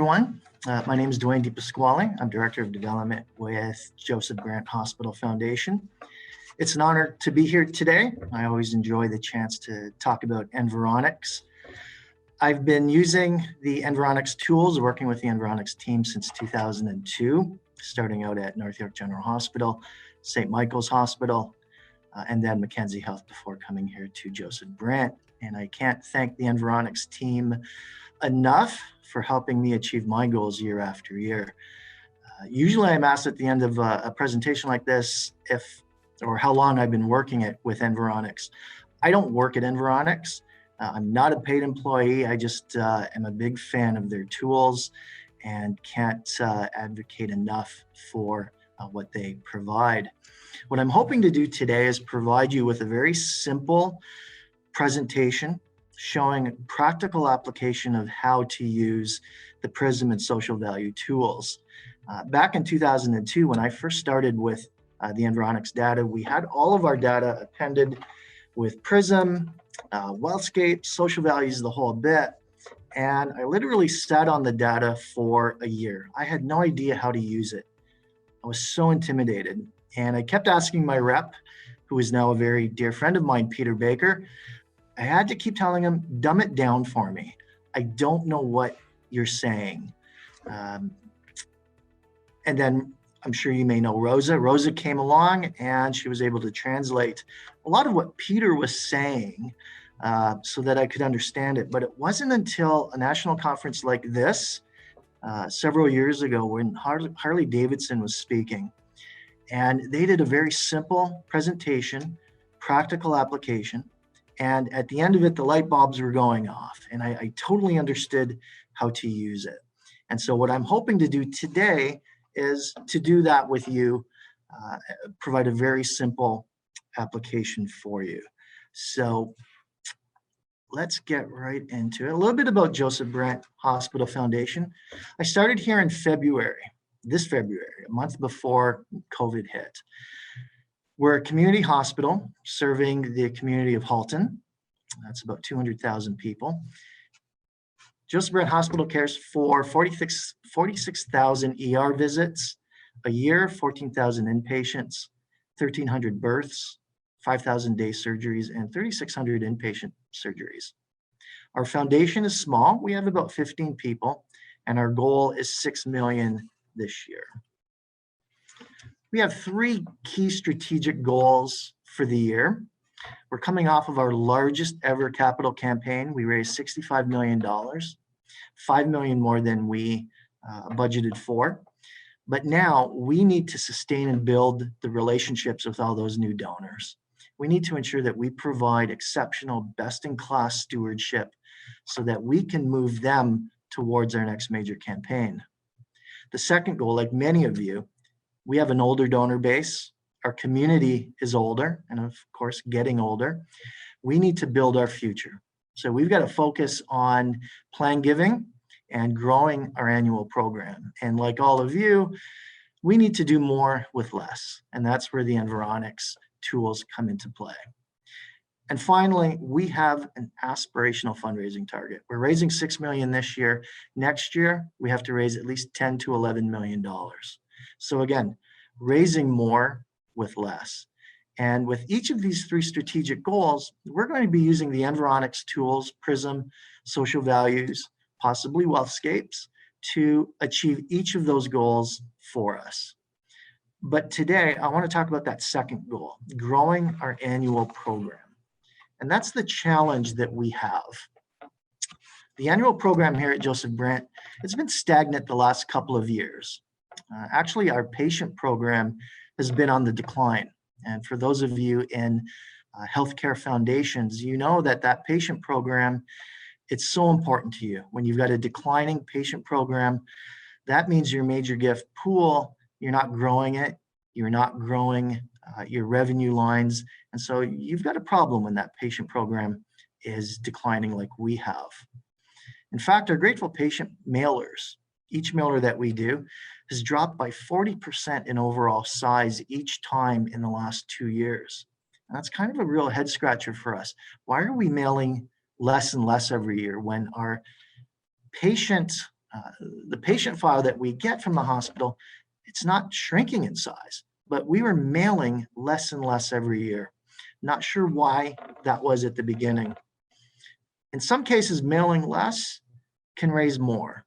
everyone. My name is Dwayne DiPasquale. I'm Director of Development with Joseph Brant Hospital Foundation. It's an honor to be here today. I always enjoy the chance to talk about Environics. I've been using the Environics tools, working with the Environics team since 2002, starting out at North York General Hospital, St. Michael's Hospital, and then Mackenzie Health before coming here to Joseph Brant. And I can't thank the Environics team enough for helping me achieve my goals year after year. Usually I'm asked at the end of a presentation like this or how long I've been working with Environics. I don't work at Environics. I'm not a paid employee. I just am a big fan of their tools and can't advocate enough for what they provide. What I'm hoping to do today is provide you with a very simple presentation showing practical application of how to use the PRIZM and social value tools. Back in 2002, when I first started with the Environics data, we had all of our data appended with PRIZM, Wealthscape, social values, the whole bit. And I literally sat on the data for a year. I had no idea how to use it. I was so intimidated. And I kept asking my rep, who is now a very dear friend of mine, Peter Baker, I had to keep telling him, dumb it down for me. I don't know what you're saying. And then I'm sure you may know Rosa. Rosa came along and she was able to translate a lot of what Peter was saying so that I could understand it. But it wasn't until a national conference like this several years ago when Harley Davidson was speaking. And they did a very simple presentation, practical application. And at the end of it, the light bulbs were going off and I totally understood how to use it. And so what I'm hoping to do today is to do that with you, provide a very simple application for you. So let's get right into it. A little bit about Joseph Brant Hospital Foundation. I started here in this February, a month before COVID hit. We're a community hospital serving the community of Halton. That's about 200,000 people. Joseph Brant Hospital cares for 46,000 ER visits a year, 14,000 inpatients, 1,300 births, 5,000 day surgeries, and 3,600 inpatient surgeries. Our foundation is small. We have about 15 people, and our goal is 6 million this year. We have 3 key strategic goals for the year. We're coming off of our largest ever capital campaign. We raised $65 million, $5 million more than we budgeted for. But now we need to sustain and build the relationships with all those new donors. We need to ensure that we provide exceptional, best-in-class stewardship so that we can move them towards our next major campaign. The second goal, like many of you, we have an older donor base. Our community is older and of course getting older. We need to build our future. So we've got to focus on plan giving and growing our annual program. And like all of you, we need to do more with less. And that's where the Environics tools come into play. And finally, we have an aspirational fundraising target. We're raising 6 million this year. Next year, we have to raise at least 10 to $11 million. So again, raising more with less. And with each of these 3 strategic goals, we're going to be using the Environics tools, PRIZM, social values, possibly Wealthscapes, to achieve each of those goals for us. But today, I want to talk about that second goal, growing our annual program. And that's the challenge that we have. The annual program here at Joseph Brant, it's been stagnant the last couple of years. Actually, our patient program has been on the decline. And for those of you in healthcare foundations, you know that that patient program, it's so important to you. When you've got a declining patient program, that means your major gift pool, you're not growing it, you're not growing your revenue lines. And so you've got a problem when that patient program is declining like we have. In fact, our Grateful Patient mailers, each mailer that we do, has dropped by 40% in overall size each time in the last 2 years. And that's kind of a real head scratcher for us. Why are we mailing less and less every year when our patient the patient file that we get from the hospital, it's not shrinking in size, but we were mailing less and less every year. Not sure why that was at the beginning. In some cases, mailing less can raise more.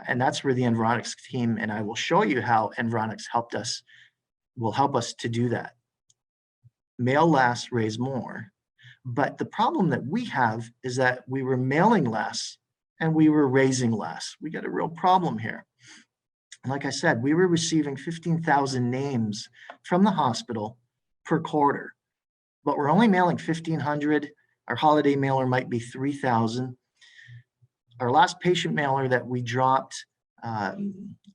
And that's where the Environics team, and I will show you how Environics will help us to do that. Mail less, raise more. But the problem that we have is that we were mailing less and we were raising less. We got a real problem here. And like I said, we were receiving 15,000 names from the hospital per quarter, but we're only mailing 1,500. Our holiday mailer might be 3,000. Our last patient mailer that we dropped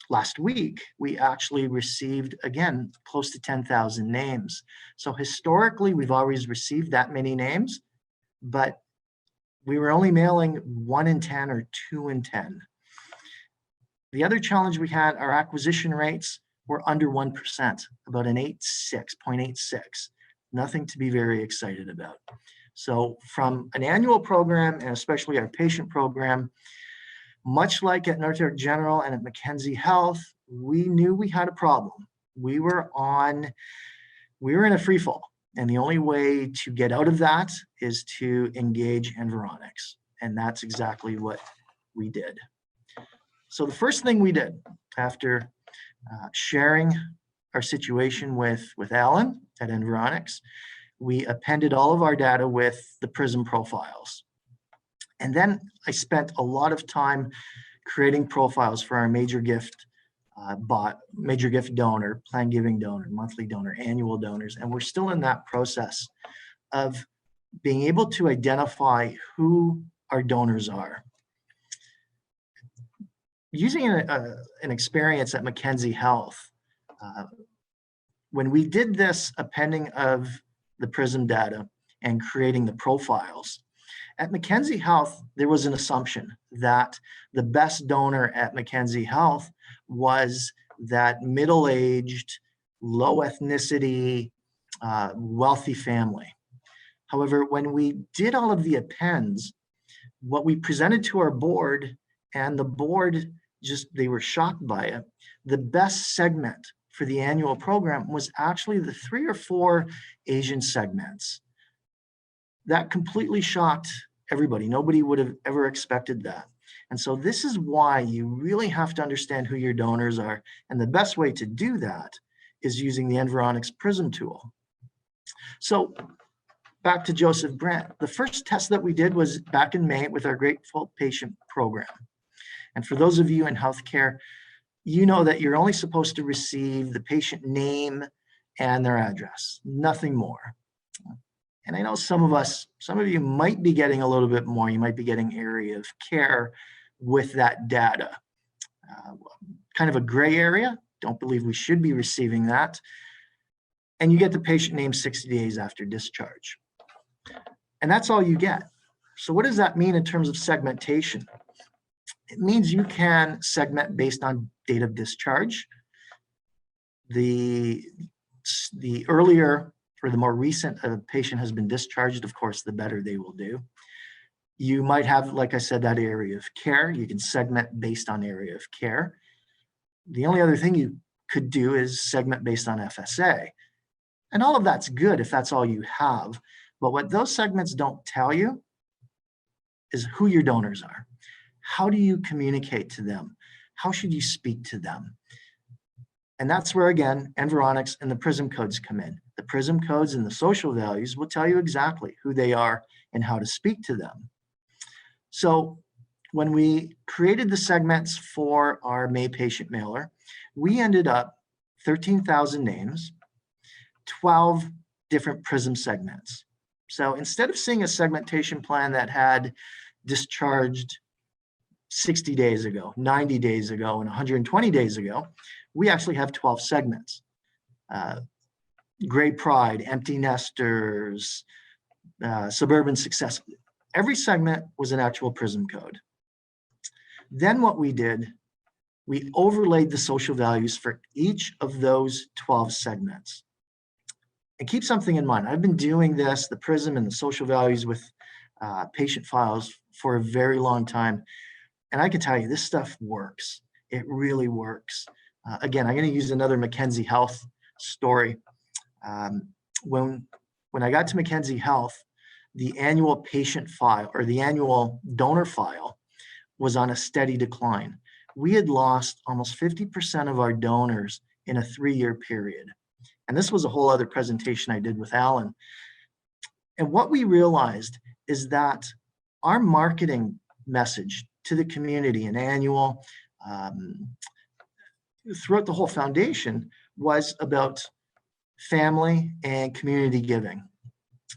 last week, we actually received, again, close to 10,000 names. So historically, we've always received that many names, but we were only mailing 1 in 10 or 2 in 10. The other challenge we had, our acquisition rates were under 1%, about an 0.86. Nothing to be very excited about. So from an annual program, and especially our patient program, much like at North York General and at Mackenzie Health, we knew we had a problem. We were in a free fall. And the only way to get out of that is to engage Environics. And that's exactly what we did. So the first thing we did after sharing our situation with Alan at Environics, we appended all of our data with the PRIZM profiles. And then I spent a lot of time creating profiles for our major gift donor, plan giving donor, monthly donor, annual donors. And we're still in that process of being able to identify who our donors are. Using an experience at Mackenzie Health, when we did this appending of the PRIZM data and creating the profiles, at Mackenzie Health, there was an assumption that the best donor at Mackenzie Health was that middle-aged, low ethnicity, wealthy family. However, when we did all of the appends, what we presented to our board, and the board they were shocked by it, the best segment for the annual program was actually the 3 or 4 Asian segments. That completely shocked everybody. Nobody would have ever expected that. And so this is why you really have to understand who your donors are. And the best way to do that is using the Environics PRIZM tool. So back to Joseph Brant. The first test that we did was back in May with our Grateful Patient program. And for those of you in healthcare, you know that you're only supposed to receive the patient name and their address, nothing more. And I know some of you might be getting a little bit more. You might be getting area of care with that data. Kind of a gray area. Don't believe we should be receiving that. And you get the patient name 60 days after discharge. And that's all you get. So what does that mean in terms of segmentation? It means you can segment based on date of discharge. The earlier or the more recent a patient has been discharged, of course, the better they will do. You might have, like I said, that area of care. You can segment based on area of care. The only other thing you could do is segment based on FSA. And all of that's good if that's all you have. But what those segments don't tell you is who your donors are. How do you communicate to them? How should you speak to them? And that's where, again, Environics and the PRIZM codes come in. The PRIZM codes and the social values will tell you exactly who they are and how to speak to them. So when we created the segments for our May patient mailer, we ended up 13,000 names, 12 different PRIZM segments. So instead of seeing a segmentation plan that had discharged 60 days ago, 90 days ago, and 120 days ago, we actually have 12 segments. Great Pride, Empty Nesters, Suburban Success. Every segment was an actual PRIZM code. Then what we did, we overlaid the social values for each of those 12 segments. And keep something in mind. I've been doing this, the PRIZM and the social values with patient files for a very long time. And I can tell you, this stuff works. It really works. Again, I'm going to use another Mackenzie Health story. When I got to Mackenzie Health, the annual patient file or the annual donor file was on a steady decline. We had lost almost 50% of our donors in a 3-year period. And this was a whole other presentation I did with Alan. And what we realized is that our marketing message to the community and annual, throughout the whole foundation, was about family and community giving.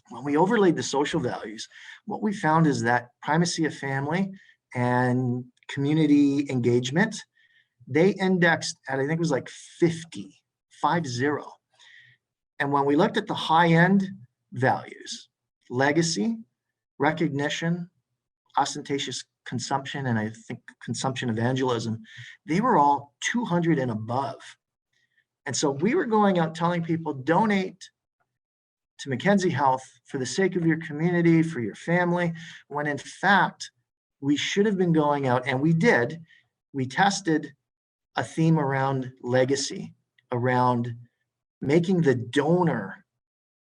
When we overlaid the social values, what we found is that primacy of family and community engagement, they indexed at, I think it was like 50. And when we looked at the high-end values, legacy, recognition, ostentatious consumption, and I think consumption evangelism, they were all 200 and above. And so we were going out telling people, donate to Mackenzie Health for the sake of your community, for your family, when in fact, we should have been going out, and we did. We tested a theme around legacy, around making the donor,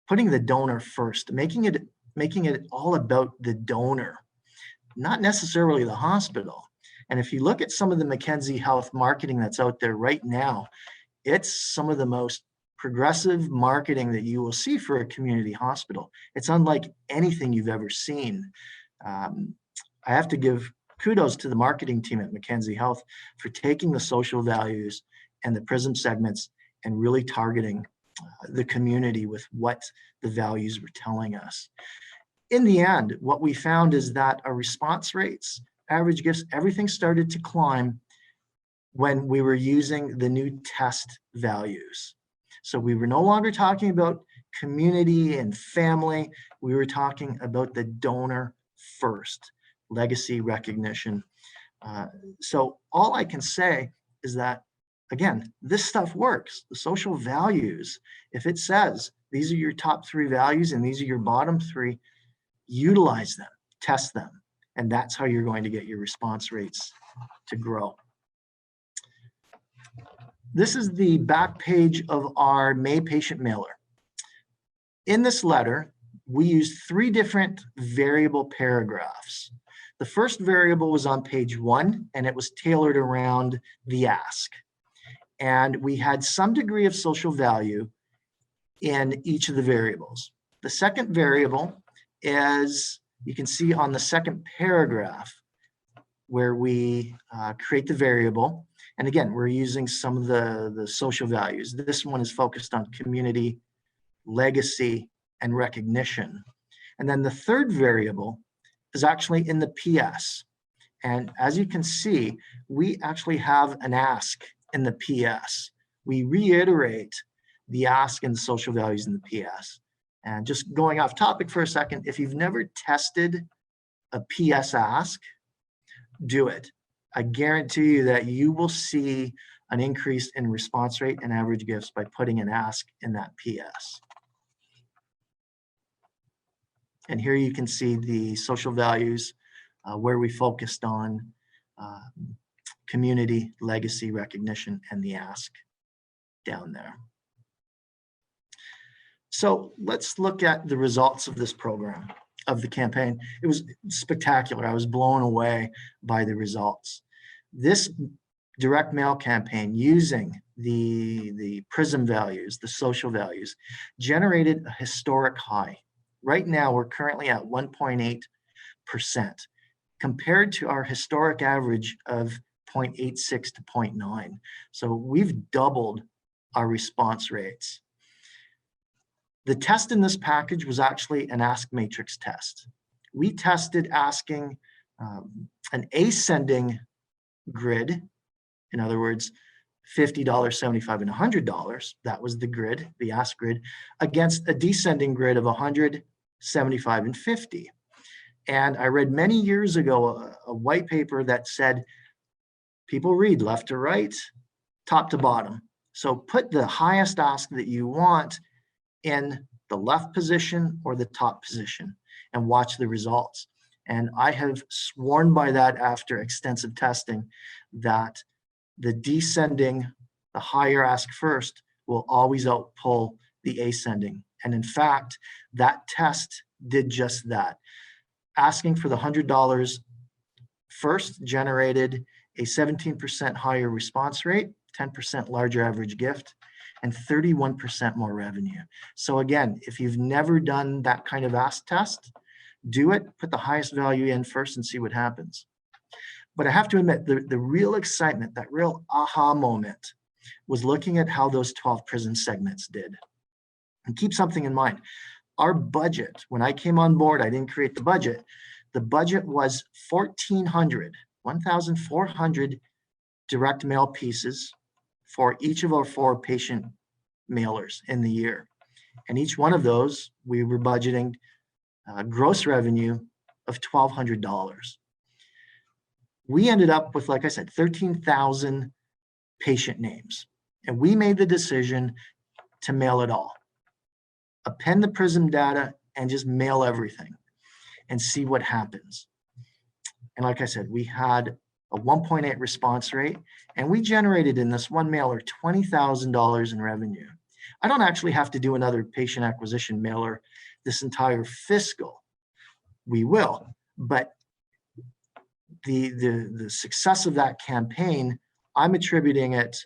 putting the donor first, making it all about the donor, not necessarily the hospital. And if you look at some of the Mackenzie Health marketing that's out there right now, it's some of the most progressive marketing that you will see for a community hospital. It's unlike anything you've ever seen. I have to give kudos to the marketing team at Mackenzie Health for taking the social values and the PRIZM segments and really targeting the community with what the values were telling us. In the end, what we found is that our response rates, average gifts, everything started to climb when we were using the new test values. So we were no longer talking about community and family. We were talking about the donor first, legacy, recognition. So all I can say is that, again, this stuff works. The social values, if it says these are your top 3 values and these are your bottom 3, utilize them, test them, and that's how you're going to get your response rates to grow. This is the back page of our May patient mailer. In this letter, we used 3 different variable paragraphs. The first variable was on page 1, and it was tailored around the ask. And we had some degree of social value in each of the variables. The second variable is, you can see on the second paragraph, where we create the variable. And again, we're using some of the social values. This one is focused on community, legacy, and recognition. And then the third variable is actually in the PS. And as you can see, we actually have an ask in the PS. We reiterate the ask and the social values in the PS. And just going off topic for a second, if you've never tested a PS ask, do it. I guarantee you that you will see an increase in response rate and average gifts by putting an ask in that PS. And here you can see the social values where we focused on community, legacy, recognition, and the ask down there. So let's look at the results of this program, of the campaign. It was spectacular. I was blown away by the results. This direct mail campaign, using the PRIZM values, the social values, generated a historic high. Right now, we're currently at 1.8%, compared to our historic average of 0.86 to 0.9. So we've doubled our response rates. The test in this package was actually an ask matrix test. We tested asking an ascending grid, in other words, $50, $75, and $100. That was the grid, the ask grid, against a descending grid of 100, 75, and 50. And I read many years ago a white paper that said, people read left to right, top to bottom. So put the highest ask that you want in the left position or the top position and watch the results. And I have sworn by that after extensive testing that the descending, the higher ask first, will always outpull the ascending. And in fact, that test did just that. Asking for the $100 first generated a 17% higher response rate, 10% larger average gift, and 31% more revenue. So again, if you've never done that kind of ask test, do it, put the highest value in first and see what happens. But I have to admit, the real excitement, that real aha moment, was looking at how those 12 PRIZM segments did. And keep something in mind. Our budget, when I came on board, I didn't create the budget. The budget was 1,400 direct mail pieces for each of our 4 patient mailers in the year. And each one of those, we were budgeting gross revenue of $1,200. We ended up with, like I said, 13,000 patient names. And we made the decision to mail it all. Append the PRIZM data and just mail everything and see what happens. And like I said, we had a 1.8 response rate, and we generated in this one mailer $20,000 in revenue. I don't actually have to do another patient acquisition mailer this entire fiscal. We will, but the success of that campaign, I'm attributing it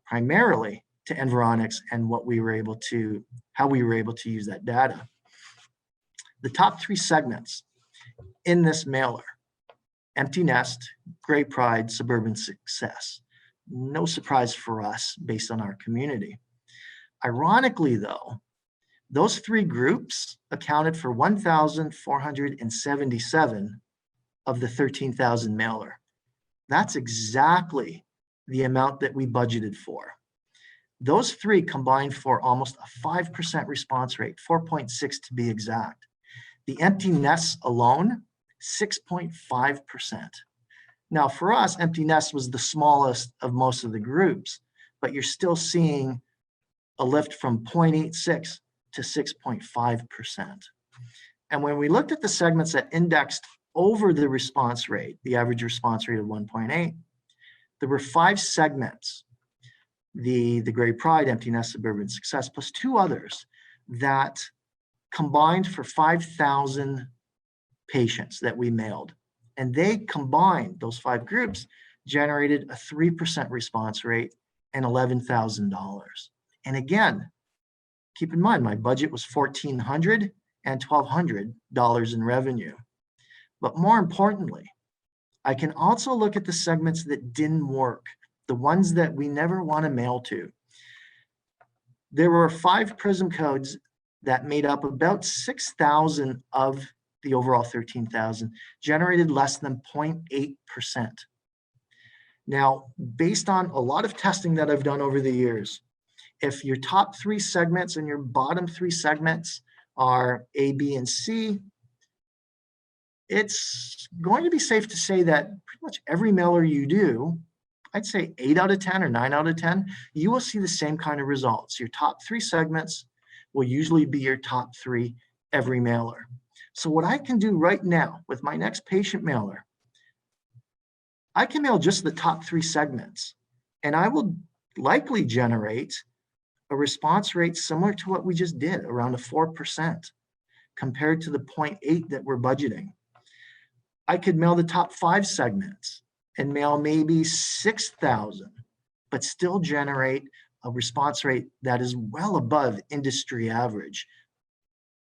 primarily to Environics and what we were able to, how we were able to use that data. The top 3 segments in this mailer: Empty Nest, Gray Pride, Suburban Success. No surprise for us based on our community. Ironically though, those 3 groups accounted for 1,477 of the 13,000 mailer. That's exactly the amount that we budgeted for. Those 3 combined for almost a 5% response rate, 4.6 to be exact. The empty nests alone, 6.5%. Now for us, empty nest was the smallest of most of the groups, but you're still seeing a lift from 0.86 to 6.5%. And when we looked at the segments that indexed over the response rate, the average response rate of 1.8, there were 5 segments, the Gray Pride, Empty Nest, Suburban Success, plus 2 others that combined for 5,000 patients that we mailed. And they combined, those 5 groups, generated a 3% response rate and $11,000. And again, keep in mind, my budget was $1,400 and $1,200 in revenue. But more importantly, I can also look at the segments that didn't work, the ones that we never want to mail to. There were 5 PRIZM codes that made up about 6,000 of the overall 13,000, generated less than 0.8%. Now, based on a lot of testing that I've done over the years, if your top 3 segments and your bottom 3 segments are A, B, and C, it's going to be safe to say that pretty much every mailer you do, I'd say 8 out of 10 or 9 out of 10, you will see the same kind of results. Your top 3 segments will usually be your top 3 every mailer. So what I can do right now with my next patient mailer, I can mail just the top 3 segments, and I will likely generate a response rate similar to what we just did, around a 4%, compared to the 0.8 that we're budgeting. I could mail the top 5 segments and mail maybe 6,000, but still generate a response rate that is well above industry average,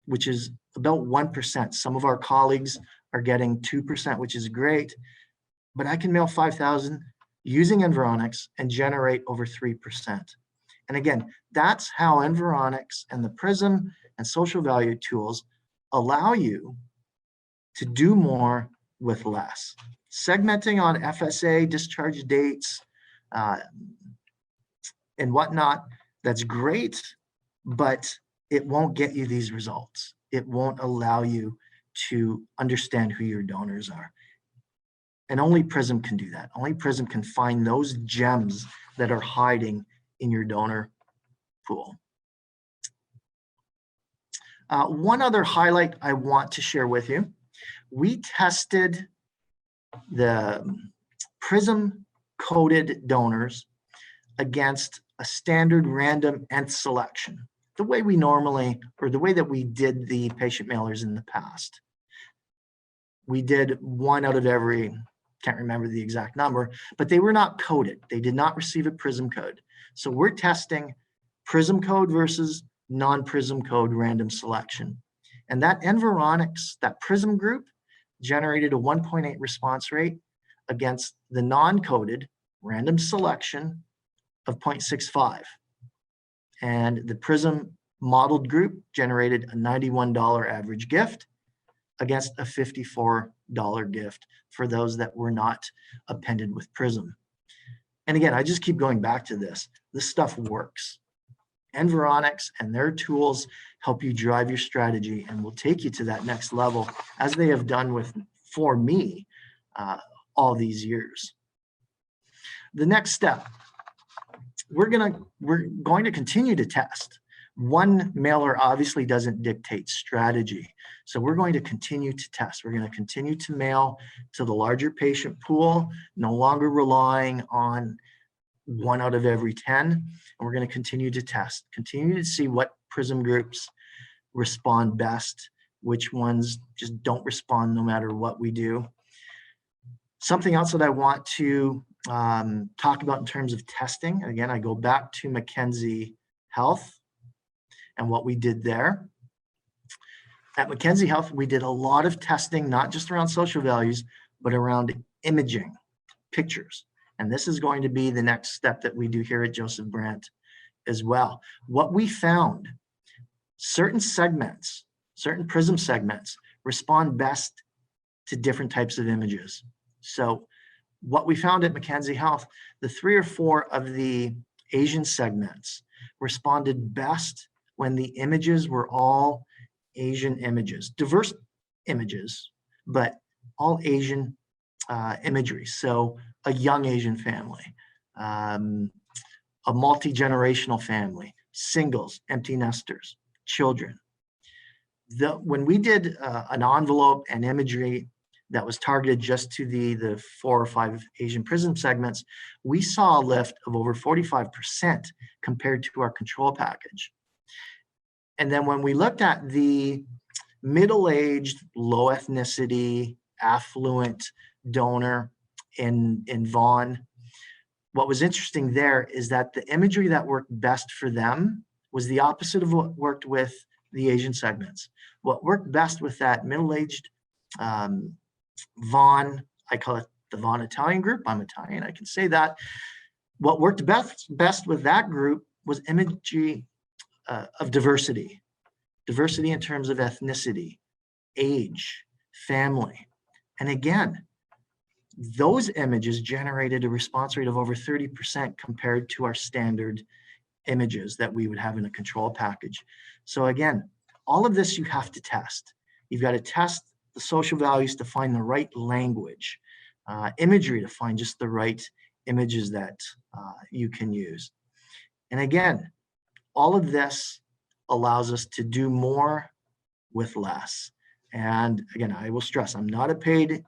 which is about 1%. Some of our colleagues are getting 2%, which is great, but I can mail 5,000 using Environics and generate over 3%. And again, that's how Environics and the PRIZM and social value tools allow you to do more with less. Segmenting on FSA, discharge dates, and whatnot, that's great, but it won't get you these results. It won't allow you to understand who your donors are. And only PRIZM can do that. Only PRIZM can find those gems that are hiding in your donor pool. One other highlight I want to share with you. we tested the PRIZM coded donors against a standard random nth selection, the way we normally, or the way that we did the patient mailers in the past. We did 1 out of every, can't remember the exact number, but they were not coded. They did not receive a PRIZM code. So we're testing PRIZM code versus non-PRIZM code random selection. And that Environics, that PRIZM group, generated a 1.8 response rate against the non-coded random selection of 0.65. And the PRIZM modeled group generated a $91 average gift against a $54 gift for those that were not appended with PRIZM. And again, I just keep going back to this. This stuff works. Environics and their tools help you drive your strategy and will take you to that next level, as they have done for me all these years. The next step, we're going to continue to test. One mailer obviously doesn't dictate strategy. So we're going to continue to test. We're going to continue to mail to the larger patient pool, no longer relying on 1 out of every 10. And we're going to continue to test, continue to see what PRIZM groups respond best, which ones just don't respond no matter what we do. Something else that I want to talk about in terms of testing. Again, I go back to Mackenzie Health and what we did there. At Mackenzie Health, we did a lot of testing, not just around social values, but around imaging, pictures. And this is going to be the next step that we do here at Joseph Brant as well. What we found, certain segments, certain PRIZM segments respond best to different types of images. So what we found at Mackenzie Health, the 3 or 4 of the Asian segments responded best when the images were all Asian images, diverse images, but all Asian imagery. So a young Asian family, a multi-generational family, singles, empty nesters, children. When we did an envelope and imagery that was targeted just to the 4 or 5 Asian PRIZM segments, we saw a lift of over 45% compared to our control package. And then when we looked at the middle-aged, low ethnicity, affluent donor in Vaughan, what was interesting there is that the imagery that worked best for them was the opposite of what worked with the Asian segments. What worked best with that middle-aged Vaughan, I call it the Vaughan Italian group, I'm Italian, I can say that. What worked best with that group was imagery of diversity in terms of ethnicity, age, family. And again, those images generated a response rate of over 30% compared to our standard images that we would have in a control package. So again, all of this you have to test. You've got to test the social values to find the right language, imagery to find just the right images that you can use. And again, all of this allows us to do more with less. And again, I will stress, I'm not a paid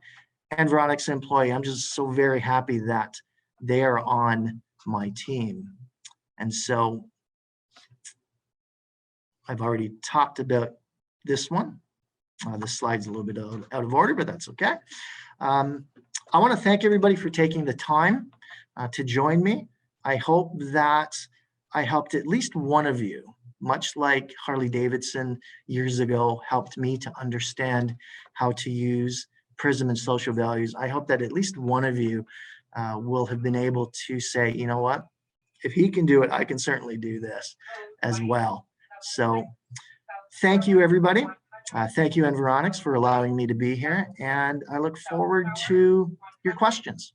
Environics employee. I'm just so very happy that they are on my team. And so I've already talked about this one. This slide's a little bit out of order, but that's okay. I want to thank everybody for taking the time to join me. I hope that I helped at least one of you, much like Harley Davidson years ago helped me to understand how to use PRIZM and social values. I hope that at least one of you will have been able to say, you know what, if he can do it, I can certainly do this as well. So thank you, everybody. Thank you, Environics, for allowing me to be here, and I look forward to your questions.